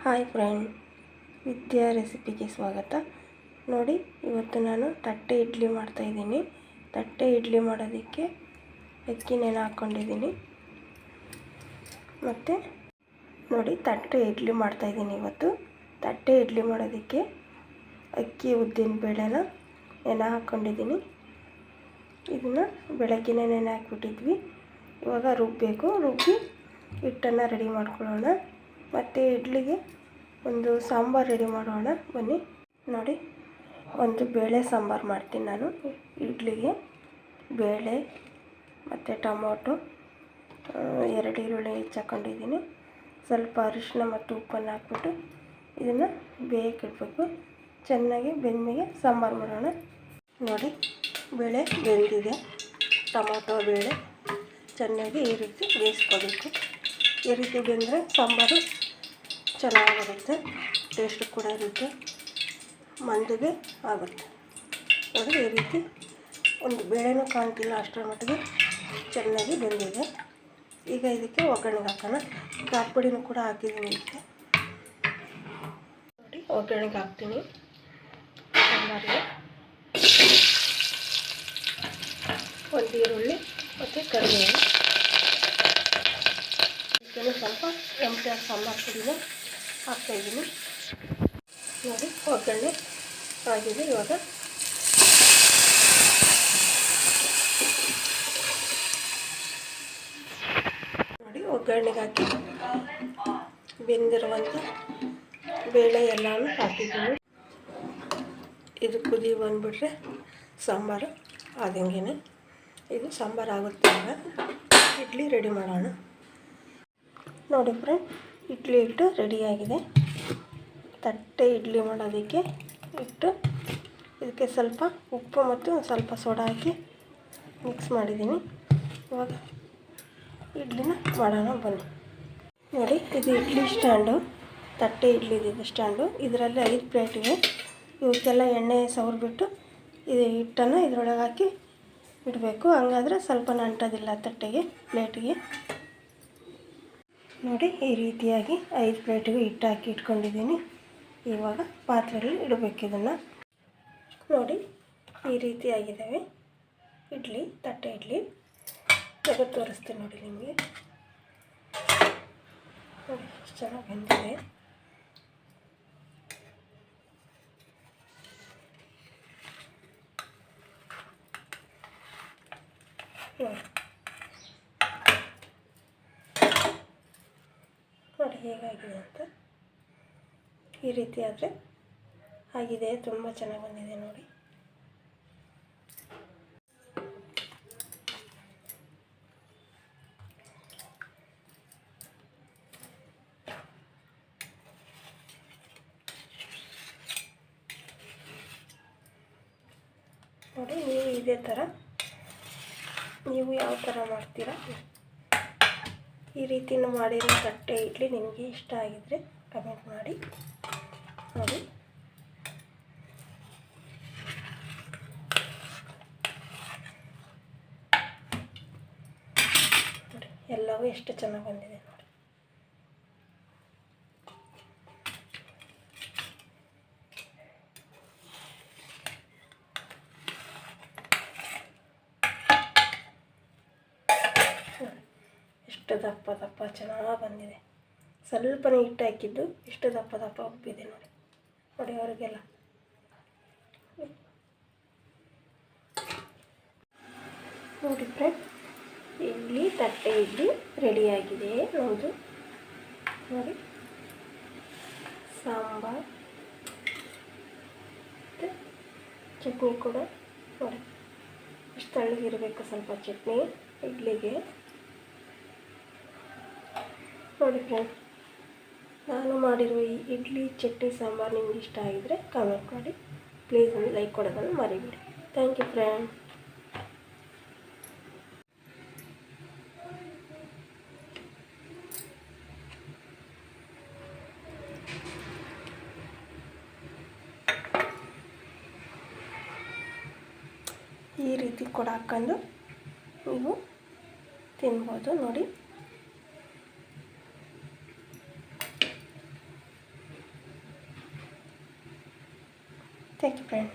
Hi friend, ವಿದ್ಯಾ ರೆಸಿಪಿಗೆ ಸ್ವಾಗತ. ನೋಡಿ, ಇವತ್ತು ನಾನು ತಟ್ಟೆ ಇಡ್ಲಿ ಮಾಡ್ತಾಯಿದ್ದೀನಿ. ತಟ್ಟೆ ಇಡ್ಲಿ ಮಾಡೋದಕ್ಕೆ ಅಕ್ಕಿ ನೆನೆ ಹಾಕ್ಕೊಂಡಿದ್ದೀನಿ. ಮತ್ತು ನೋಡಿ, ತಟ್ಟೆ ಇಡ್ಲಿ ಮಾಡ್ತಾಯಿದ್ದೀನಿ. ಇವತ್ತು ತಟ್ಟೆ ಇಡ್ಲಿ ಮಾಡೋದಕ್ಕೆ ಅಕ್ಕಿ ಉದ್ದಿನ ಬೇಳೆನ ನೆನೆ ಹಾಕ್ಕೊಂಡಿದ್ದೀನಿ. ಇದನ್ನು ಬೆಳಗ್ಗೆನೇ ನೆನೆ ಹಾಕ್ಬಿಟ್ಟಿದ್ವಿ. ಇವಾಗ ರುಬ್ಬಬೇಕು. ರುಬ್ಬಿ ಹಿಟ್ಟನ್ನು ರೆಡಿ ಮಾಡ್ಕೊಳ್ಳೋಣ. ಮತ್ತು ಇಡ್ಲಿಗೆ ಒಂದು ಸಾಂಬಾರು ರೆಡಿ ಮಾಡೋಣ ಬನ್ನಿ. ನೋಡಿ, ಒಂದು ಬೇಳೆ ಸಾಂಬಾರು ಮಾಡ್ತೀನಿ ನಾನು. ಇಡ್ಲಿಗೆ ಬೇಳೆ ಮತ್ತು ಟೊಮೊಟೊ, 2 ಈರುಳ್ಳಿ ಹೆಚ್ಚಾಕೊಂಡಿದ್ದೀನಿ. ಸ್ವಲ್ಪ ಅರಿಶಿನ ಮತ್ತು ಉಪ್ಪನ್ನು ಹಾಕ್ಬಿಟ್ಟು ಇದನ್ನು ಬೇಯಕ್ಕಿಡಬೇಕು. ಚೆನ್ನಾಗಿ ಬೆಂದ್ಮೇಲೆ ಸಾಂಬಾರು ಮಾಡೋಣ. ನೋಡಿ, ಬೇಳೆ ಬೆಂದಿದೆ. ಟೊಮೊಟೊ ಬೇಳೆ ಚೆನ್ನಾಗಿ ಈ ರೀತಿ ಬೇಯಿಸ್ಕೋಬೇಕು. ಈ ರೀತಿ ಬೆಂದರೆ ಸಾಂಬಾರು ಚೆನ್ನಾಗಿರುತ್ತೆ, ಟೇಸ್ಟ್ ಕೂಡ ಇರುತ್ತೆ, ಮಂದಿಗೆ ಆಗುತ್ತೆ. ನೋಡಿ, ಈ ರೀತಿ ಒಂದು ಬೇಳೆನೂ ಕಾಣ್ತಿಲ್ಲ, ಅಷ್ಟರ ಮಟ್ಟಿಗೆ ಚೆನ್ನಾಗಿ ಬೆಂದಿದೆ. ಈಗ ಇದಕ್ಕೆ ಒಗ್ಗರಣೆಗೆ ಹಾಕೋಣ. ಖಾರ ಪುಡಿನೂ ಕೂಡ ಹಾಕಿದ್ದೀನಿ ಇದಕ್ಕೆ. ನೋಡಿ, ಒಗ್ಗರಣೆಗೆ ಹಾಕ್ತೀನಿ. ಸಾಂಬಾರಿಗೆ ಒಂದು ಈರುಳ್ಳಿ ಮತ್ತು ಕರಿಬೇವು, ಇದನ್ನು ಸ್ವಲ್ಪ ಕೆಂಪು ಸಾಂಬಾರು ಪುಡಿನ ಹಾಕ್ತಾಯಿದ್ದೀನಿ. ನೋಡಿ, ಒಗ್ಗರಣೆ ಆಗಿದೆ. ಇವಾಗ ನೋಡಿ, ಒಗ್ಗರಣೆಗೆ ಹಾಕಿ ಬೆಂದಿರುವಂಥ ಬೇಳೆ ಎಲ್ಲನೂ ಹಾಕಿದ್ದೀನಿ. ಇದು ಕುದಿ ಬಂದುಬಿಟ್ರೆ ಸಾಂಬಾರು ಆದಂಗೆ. ಇದು ಸಾಂಬಾರು ಆಗುತ್ತೆ. ಇಡ್ಲಿ ರೆಡಿ ಮಾಡೋಣ. ನೋಡಿ ಫ್ರೆಂಡ್, ಇಡ್ಲಿ ಹಿಟ್ಟು ರೆಡಿಯಾಗಿದೆ. ತಟ್ಟೆ ಇಡ್ಲಿ ಮಾಡೋದಕ್ಕೆ ಹಿಟ್ಟು, ಇದಕ್ಕೆ ಸ್ವಲ್ಪ ಉಪ್ಪು ಮತ್ತು ಸ್ವಲ್ಪ ಸೋಡಾ ಹಾಕಿ ಮಿಕ್ಸ್ ಮಾಡಿದ್ದೀನಿ. ಇವಾಗ ಇಡ್ಲಿನ ಮಾಡೋಣ ಬನ್ನಿ. ನೋಡಿ, ಇದು ಇಡ್ಲಿ ಸ್ಟ್ಯಾಂಡು, ತಟ್ಟೆ ಇಡ್ಲಿದು ಸ್ಟ್ಯಾಂಡು. ಇದರಲ್ಲಿ 5 ಪ್ಲೇಟ್ ಇವೆ. ಇವಕ್ಕೆಲ್ಲ ಎಣ್ಣೆ ಸವರ್ಬಿಟ್ಟು ಇದು ಹಿಟ್ಟನ್ನು ಇದರೊಳಗೆ ಹಾಕಿ ಇಡಬೇಕು. ಹಂಗಾದರೆ ಸ್ವಲ್ಪ ಅಂಟೋದಿಲ್ಲ ತಟ್ಟೆಗೆ, ಪ್ಲೇಟಿಗೆ. ನೋಡಿ, ಈ ರೀತಿಯಾಗಿ 5 ಪ್ಲೇಟಿಗೆ ಹಿಟ್ಟು ಹಾಕಿ ಇಟ್ಕೊಂಡಿದ್ದೀನಿ. ಇವಾಗ ಪಾತ್ರೆಯಲ್ಲಿ ಇಡಬೇಕು ಇದನ್ನು. ನೋಡಿ, ಈ ರೀತಿಯಾಗಿದ್ದಾವೆ ಇಡ್ಲಿ, ತಟ್ಟೆ ಇಡ್ಲಿ. ತೆಗೆದು ತೋರಿಸ್ತೀನಿ ನೋಡಿ ನಿಮಗೆ. ನೋಡಿ, ಎಷ್ಟು ಚೆನ್ನಾಗಿ ಬಂದಿದೆ. ನೋಡಿ ಹೇಗಾಗಿದೆ ಅಂತ. ಈ ರೀತಿ ಆದರೆ ಆಗಿದೆ, ತುಂಬ ಚೆನ್ನಾಗಿ ಬಂದಿದೆ ನೋಡಿ. ನೋಡಿ, ನೀವು ಇದೇ ಥರ ನೀವು ಯಾವ ಥರ ಮಾಡ್ತೀರಾ, ಈ ರೀತಿನ ಮಾಡಿರೋ ತಟ್ಟೆ ಇಡ್ಲಿ ನಿಮಗೆ ಇಷ್ಟ ಆಗಿದ್ದರೆ ಕಮೆಂಟ್ ಮಾಡಿ. ನೋಡಿ, ನೋಡಿ ಎಲ್ಲವೂ ಎಷ್ಟು ಚೆನ್ನಾಗಿ ಬಂದಿದೆ ನೋಡಿ. ಎಷ್ಟು ದಪ್ಪ ದಪ್ಪ ಚೆನ್ನಾಗಿ ಬಂದಿದೆ. ಸ್ವಲ್ಪನೇ ಹಿಟ್ಟು ಹಾಕಿದ್ದು ಎಷ್ಟು ದಪ್ಪ ದಪ್ಪ ಉಬ್ಬಿದೆ ನೋಡಿ. ನೋಡಿ, ಅವ್ರಿಗೆಲ್ಲ ನೋಡಿ ಫ್ರೆಂಡ್, ಇಡ್ಲಿ, ತಟ್ಟೆ ಇಡ್ಲಿ ರೆಡಿಯಾಗಿದೆ ನಮ್ಮದು. ನೋಡಿ, ಸಾಂಬಾರು ಮತ್ತು ಚಟ್ನಿ ಕೂಡ ನೋಡಿ. ಇಷ್ಟು ತಳ್ಳಗಿರಬೇಕು ಸ್ವಲ್ಪ ಚಟ್ನಿ ಇಡ್ಲಿಗೆ. ನೋಡಿ ಫ್ರೆಂಡ್, ನಾನು ಮಾಡಿರುವ ಈ ಇಡ್ಲಿ ಚಟ್ನಿ ಸಾಂಬಾರು ನಿಮ್ಗೆ ಇಷ್ಟ ಆಗಿದರೆ ಕಾಮೆಂಟ್ ಮಾಡಿ. ಪ್ಲೀಸ್ ಒಂದು ಲೈಕ್ ಕೊಡೋದನ್ನು ಮರಿಬೇಡಿ. Thank you friend. ಈ ರೀತಿ ಕೂಡ ಹಾಕ್ಕೊಂಡು ನೀವು ತಿನ್ಬೋದು ನೋಡಿ. Thank you friend.